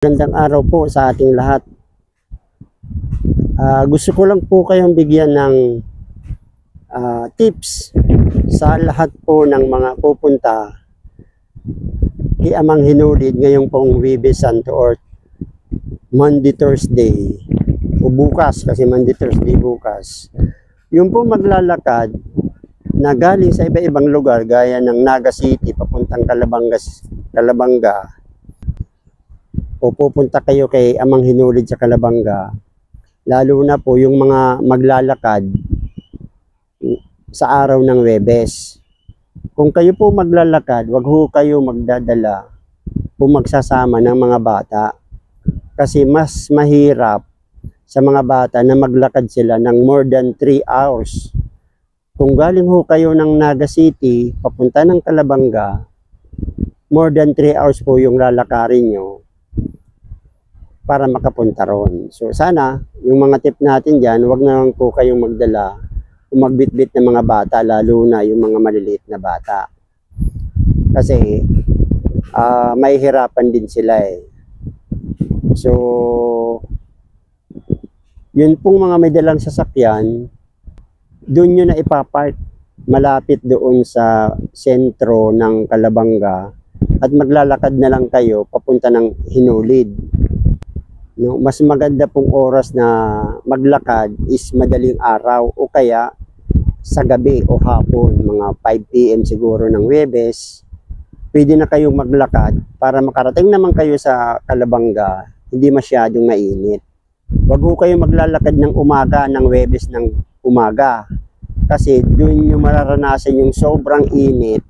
Magandang araw po sa ating lahat. Gusto ko lang po kayong bigyan ng tips sa lahat po ng mga pupunta kay Amang Hinulid ngayong pong Huwebes Santo or Monday, Thursday o bukas, kasi Monday, Thursday bukas. Yung po maglalakad na galing sa iba-ibang lugar gaya ng Naga City papuntang Calabanga, o pupunta kayo kay Amang Hinulid sa Calabanga, lalo na po yung mga maglalakad sa araw ng Huwebes. Kung kayo po maglalakad, wag ho kayo magdadala o magsasama ng mga bata, kasi mas mahirap sa mga bata na maglakad sila ng more than 3 hours. Kung galing ho kayo ng Naga City papunta ng Calabanga, more than 3 hours po yung lalakarin nyo para makapunta ron. So sana, yung mga tip natin dyan, wag na lang po kayong magdala o magbitbit ng mga bata, lalo na yung mga maliliit na bata. Kasi, may hirapan din sila eh. So, yun pong mga may dalang sasakyan, doon nyo na ipapark malapit doon sa sentro ng Calabanga at maglalakad na lang kayo papunta ng Hinulid. No, mas maganda pong oras na maglakad is madaling araw o kaya sa gabi o hapon, mga 5 PM siguro ng Huwebes. Pwede na kayong maglakad para makarating naman kayo sa Calabanga, hindi masyadong mainit. Wag ho kayong maglalakad ng umaga ng Huwebes ng umaga, kasi doon nyo mararanasan yung sobrang init.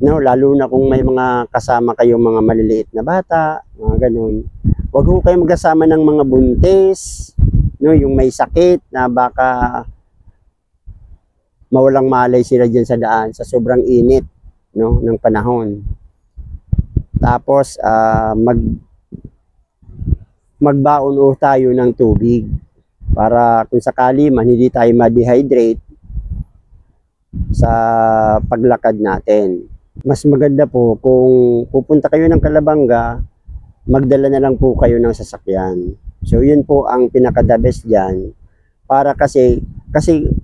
No, lalo na kung may mga kasama kayong mga maliliit na bata, mga ganun. Huwag ho kayo magkasama ng mga buntis, no, yung may sakit na baka mawalang malay sila dyan sa daan sa sobrang init, no, ng panahon. Tapos magbaon ho tayo ng tubig para kung sakali man hindi tayo ma-dehydrate sa paglakad natin. Mas maganda po kung pupunta kayo ng Calabanga, magdala na lang po kayo ng sasakyan. So yun po ang pinaka-the best dyan. Para kasi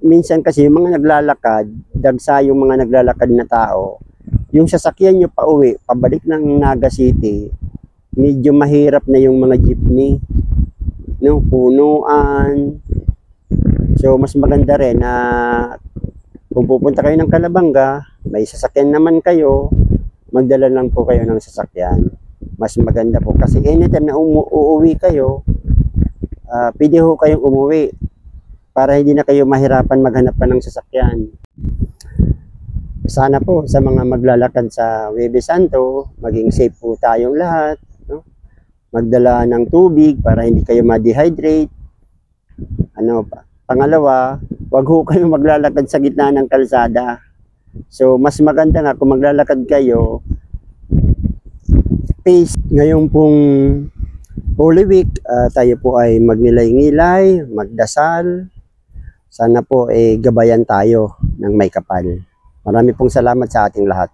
minsan kasi yung mga naglalakad, dagsa yung mga naglalakad na tao, yung sasakyan nyo pa uwi, pabalik ng Naga City, medyo mahirap na yung mga jeepney, no, punuan. So mas maganda rin na kung pupunta kayo ng Calabanga, may sasakyan naman kayo, magdala lang po kayo ng sasakyan. Mas maganda po kasi anytime na uuwi kayo, pwede ho kayong umuwi para hindi na kayo mahirapan maghanap pa ng sasakyan. Sana po sa mga maglalakad sa Huwebes Santo, maging safe po tayong lahat, no? Magdala ng tubig para hindi kayo ma-dehydrate. Pangalawa, wag ho kayong maglalakad sa gitna ng kalsada. So mas maganda nga kung maglalakad kayo ngayong pong Holy Week, tayo po ay magnilay-ngilay, magdasal. Sana po gabayan tayo ng may kapal. Marami pong salamat sa ating lahat.